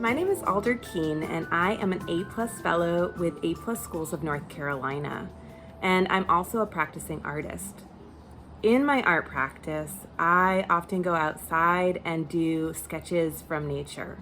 My name is Alder Keene, and I am an A-plus fellow with A-plus Schools of North Carolina, and I'm also a practicing artist. In my art practice, I often go outside and do sketches from nature.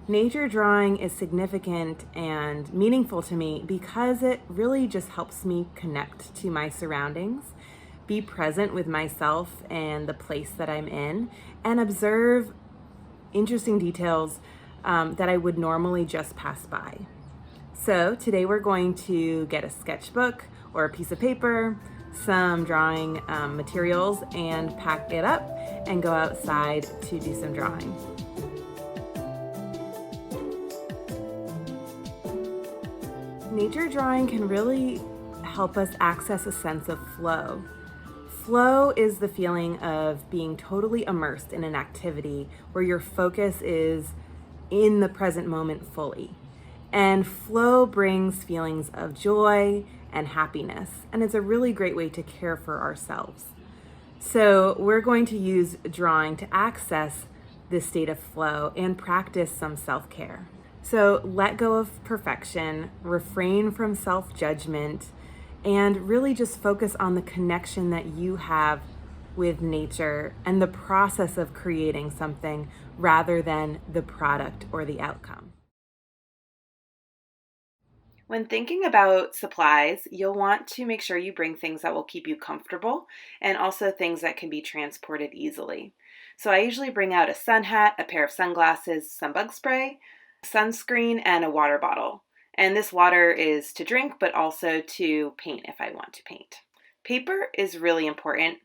Nature drawing is significant and meaningful to me because it really just helps me connect to my surroundings, be present with myself and the place that I'm in, and observe interesting details that I would normally just pass by. So today we're going to get a sketchbook or a piece of paper, some drawing materials, and pack it up and go outside to do some drawing. Nature drawing can really help us access a sense of flow. Flow is the feeling of being totally immersed in an activity where your focus is in the present moment fully. And flow brings feelings of joy and happiness, and it's a really great way to care for ourselves. So we're going to use drawing to access this state of flow and practice some self-care. So let go of perfection, refrain from self-judgment, and really just focus on the connection that you have with nature and the process of creating something rather than the product or the outcome. When thinking about supplies, you'll want to make sure you bring things that will keep you comfortable and also things that can be transported easily. So I usually bring out a sun hat, a pair of sunglasses, some bug spray, sunscreen, and a water bottle. And this water is to drink, but also to paint if I want to paint. Paper is really important.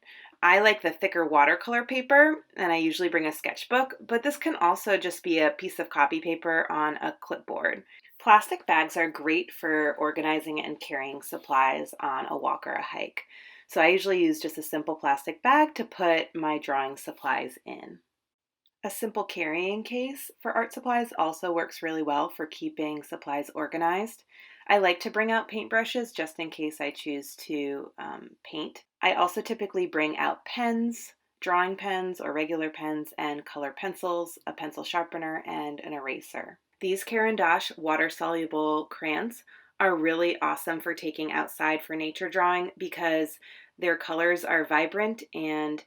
I like the thicker watercolor paper, and I usually bring a sketchbook, but this can also just be a piece of copy paper on a clipboard. Plastic bags are great for organizing and carrying supplies on a walk or a hike. So I usually use just a simple plastic bag to put my drawing supplies in. A simple carrying case for art supplies also works really well for keeping supplies organized. I like to bring out paintbrushes just in case I choose to paint. I also typically bring out pens, drawing pens or regular pens, and color pencils, a pencil sharpener, and an eraser. These Caran d'Ache water-soluble crayons are really awesome for taking outside for nature drawing because their colors are vibrant and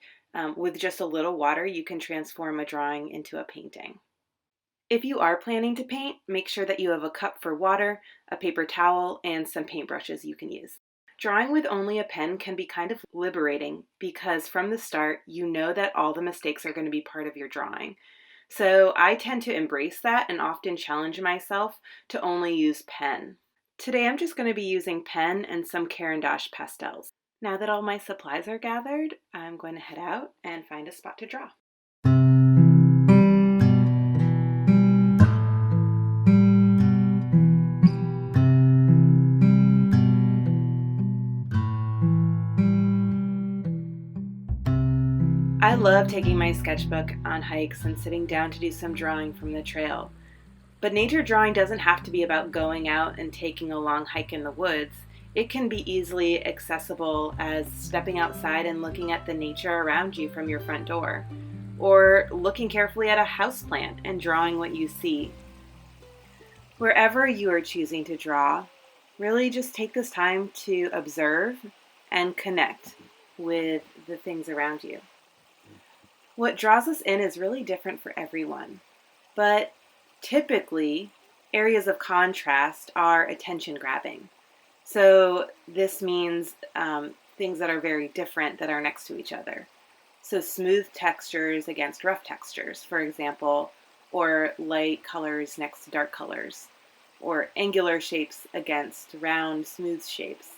with just a little water, you can transform a drawing into a painting. If you are planning to paint, make sure that you have a cup for water, a paper towel, and some paintbrushes you can use. Drawing with only a pen can be kind of liberating because from the start, you know that all the mistakes are going to be part of your drawing. So I tend to embrace that and often challenge myself to only use pen. Today I'm just going to be using pen and some Caran d'Ache pastels. Now that all my supplies are gathered, I'm going to head out and find a spot to draw. I love taking my sketchbook on hikes and sitting down to do some drawing from the trail. But nature drawing doesn't have to be about going out and taking a long hike in the woods. It can be easily accessible as stepping outside and looking at the nature around you from your front door, or looking carefully at a houseplant and drawing what you see. Wherever you are choosing to draw, really just take this time to observe and connect with the things around you. What draws us in is really different for everyone, but typically areas of contrast are attention grabbing. So this means things that are very different that are next to each other. So smooth textures against rough textures, for example, or light colors next to dark colors, or angular shapes against round, smooth shapes.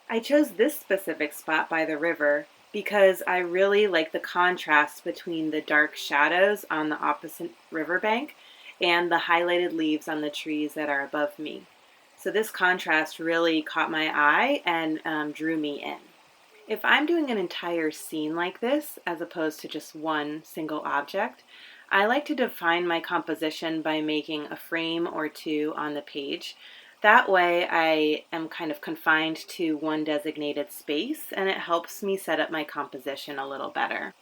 I chose this specific spot by the river because I really like the contrast between the dark shadows on the opposite riverbank and the highlighted leaves on the trees that are above me. So this contrast really caught my eye and drew me in. If I'm doing an entire scene like this, as opposed to just one single object, I like to define my composition by making a frame or two on the page. That way I am kind of confined to one designated space, and it helps me set up my composition a little better.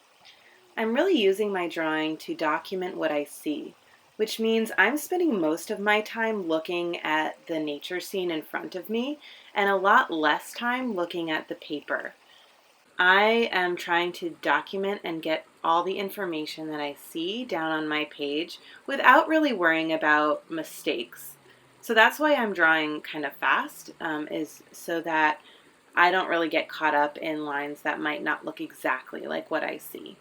I'm really using my drawing to document what I see. which means I'm spending most of my time looking at the nature scene in front of me and a lot less time looking at the paper. I am trying to document and get all the information that I see down on my page without really worrying about mistakes. So that's why I'm drawing kind of fast, is so that I don't really get caught up in lines that might not look exactly like what I see.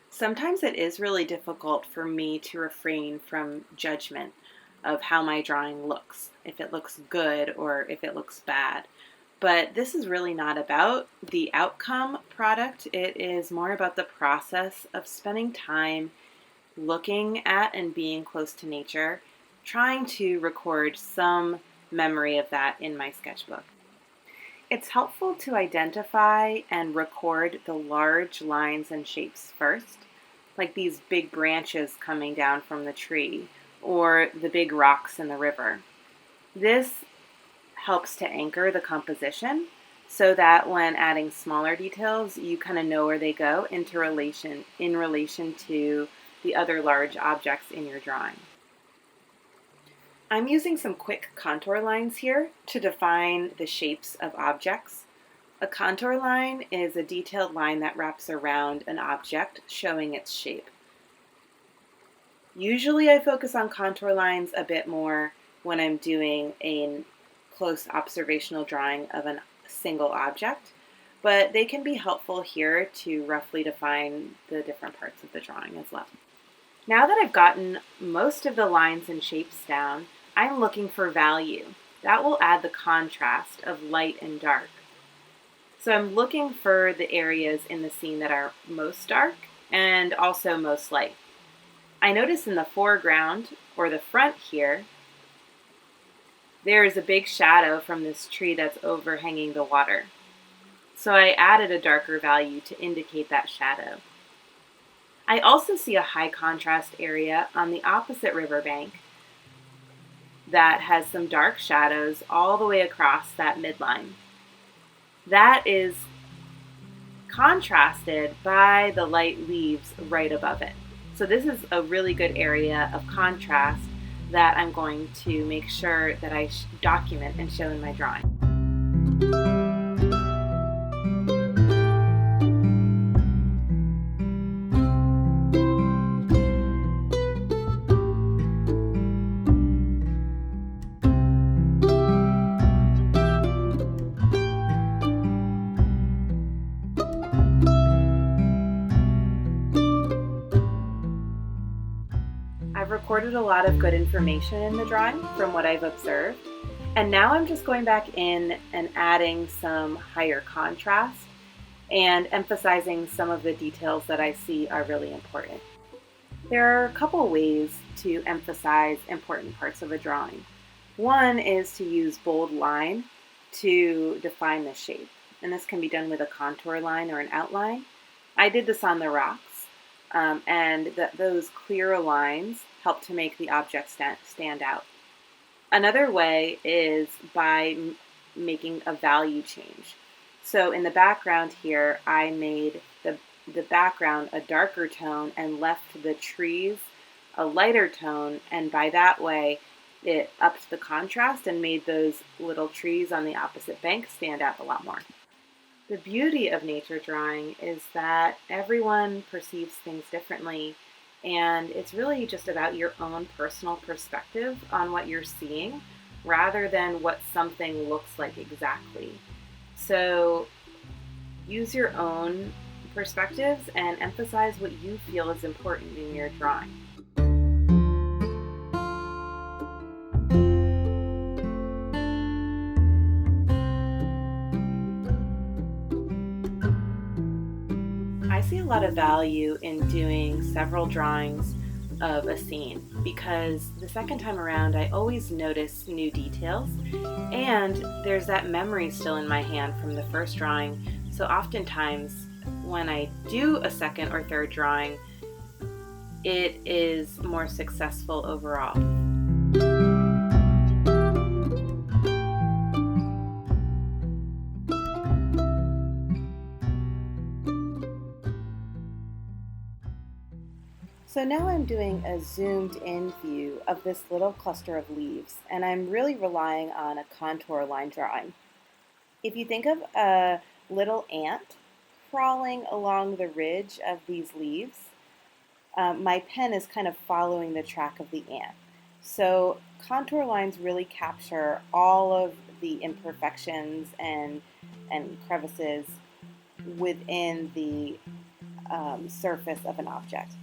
Sometimes it is really difficult for me to refrain from judgment of how my drawing looks, if it looks good or if it looks bad. But this is really not about the outcome product. It is more about the process of spending time looking at and being close to nature, trying to record some memory of that in my sketchbook. It's helpful to identify and record the large lines and shapes first, like these big branches coming down from the tree or the big rocks in the river. This helps to anchor the composition so that when adding smaller details, you kind of know where they go in relation to the other large objects in your drawing. I'm using some quick contour lines here to define the shapes of objects. A contour line is a detailed line that wraps around an object showing its shape. Usually I focus on contour lines a bit more when I'm doing a close observational drawing of a single object, but they can be helpful here to roughly define the different parts of the drawing as well. Now that I've gotten most of the lines and shapes down, I'm looking for value. That will add the contrast of light and dark. So I'm looking for the areas in the scene that are most dark and also most light. I notice in the foreground, or the front here, there is a big shadow from this tree that's overhanging the water. So I added a darker value to indicate that shadow. I also see a high contrast area on the opposite riverbank that has some dark shadows all the way across that midline. That is contrasted by the light leaves right above it. So this is a really good area of contrast that I'm going to make sure that I document and show in my drawing. I've recorded a lot of good information in the drawing from what I've observed, and now I'm just going back in and adding some higher contrast and emphasizing some of the details that I see are really important. There are a couple ways to emphasize important parts of a drawing. One is to use bold line to define the shape, and this can be done with a contour line or an outline. I did this on the rocks. Those clear lines help to make the object stand out. Another way is by making a value change. So in the background here, I made the background a darker tone and left the trees a lighter tone, and by that way, it upped the contrast and made those little trees on the opposite bank stand out a lot more. The beauty of nature drawing is that everyone perceives things differently, and it's really just about your own personal perspective on what you're seeing rather than what something looks like exactly. So use your own perspectives and emphasize what you feel is important in your drawing. I see a lot of value in doing several drawings of a scene because the second time around I always notice new details, and there's that memory still in my hand from the first drawing. So oftentimes when I do a second or third drawing, it is more successful overall. So now I'm doing a zoomed in view of this little cluster of leaves, and I'm really relying on a contour line drawing. If you think of a little ant crawling along the ridge of these leaves, my pen is kind of following the track of the ant. So contour lines really capture all of the imperfections and crevices within the surface of an object.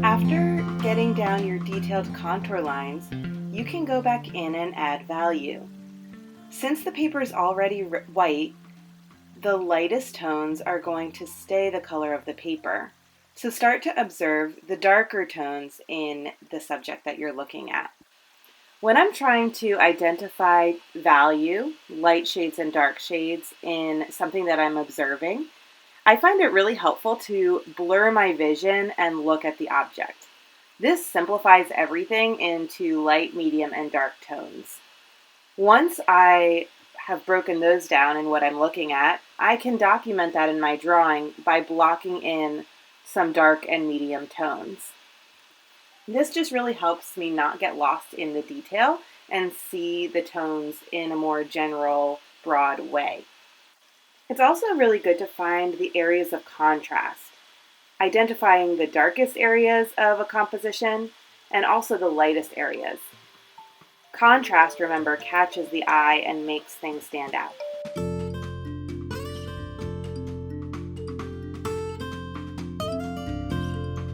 After getting down your detailed contour lines, you can go back in and add value. Since the paper is already white, the lightest tones are going to stay the color of the paper. So start to observe the darker tones in the subject that you're looking at. When I'm trying to identify value, light shades and dark shades, in something that I'm observing, I find it really helpful to blur my vision and look at the object. This simplifies everything into light, medium, and dark tones. Once I have broken those down in what I'm looking at, I can document that in my drawing by blocking in some dark and medium tones. This just really helps me not get lost in the detail and see the tones in a more general, broad way. It's also really good to find the areas of contrast, identifying the darkest areas of a composition and also the lightest areas. Contrast, remember, catches the eye and makes things stand out.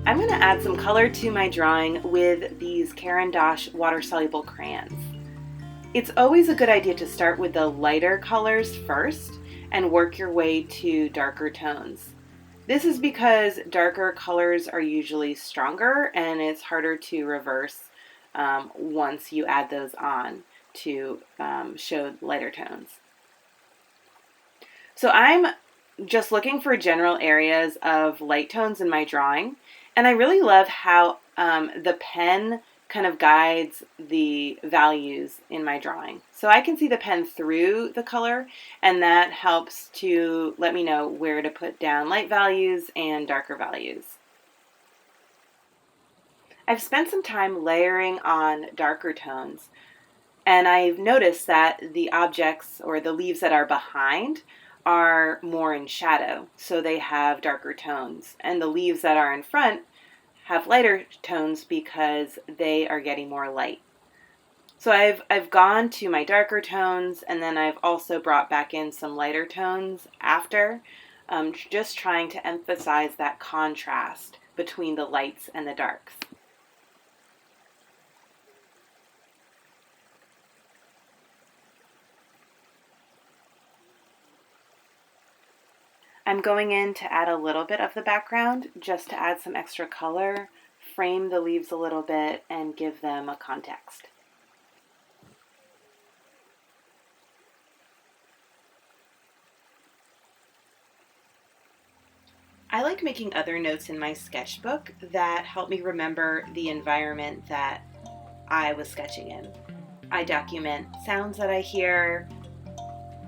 I'm going to add some color to my drawing with these Caran d'Ache water-soluble crayons. It's always a good idea to start with the lighter colors first and work your way to darker tones. This is because darker colors are usually stronger and it's harder to reverse once you add those on to show lighter tones. So I'm just looking for general areas of light tones in my drawing, and I really love how the pen kind of guides the values in my drawing. So I can see the pen through the color, and that helps to let me know where to put down light values and darker values. I've spent some time layering on darker tones, and I've noticed that the objects or the leaves that are behind are more in shadow, so they have darker tones, and the leaves that are in front have lighter tones because they are getting more light. So I've gone to my darker tones, and then I've also brought back in some lighter tones after, just trying to emphasize that contrast between the lights and the darks. I'm going in to add a little bit of the background just to add some extra color, frame the leaves a little bit, and give them a context. I like making other notes in my sketchbook that help me remember the environment that I was sketching in. I document sounds that I hear,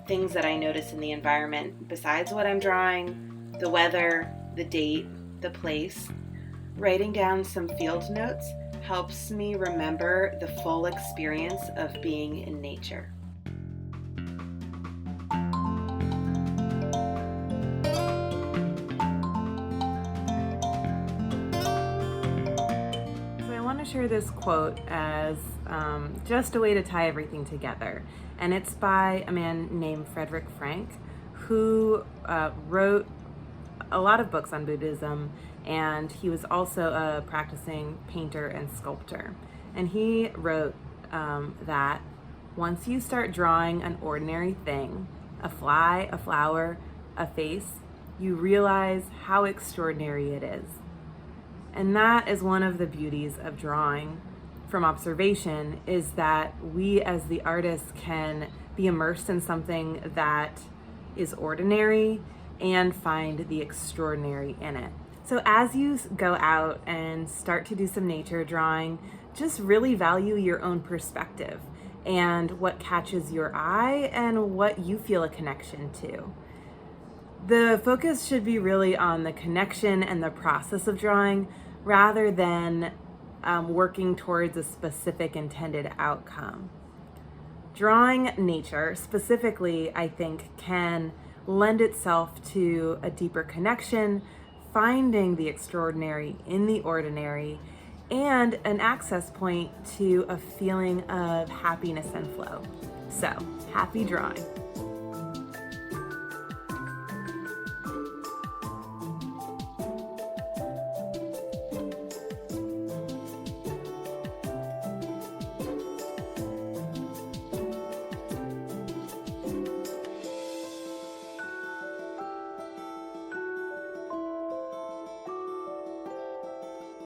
things that I notice in the environment besides what I'm drawing, the weather, the date, the place. Writing down some field notes helps me remember the full experience of being in nature. So I want to share this quote as just a way to tie everything together. And it's by a man named Frederick Frank, who wrote a lot of books on Buddhism, and he was also a practicing painter and sculptor. And he wrote that once you start drawing an ordinary thing, a fly, a flower, a face, you realize how extraordinary it is. And that is one of the beauties of drawing from observation, is that we as the artists can be immersed in something that is ordinary and find the extraordinary in it. So as you go out and start to do some nature drawing, just really value your own perspective and what catches your eye and what you feel a connection to. The focus should be really on the connection and the process of drawing rather than working towards a specific intended outcome. Drawing nature specifically, I think, can lend itself to a deeper connection, finding the extraordinary in the ordinary, and an access point to a feeling of happiness and flow. So, happy drawing.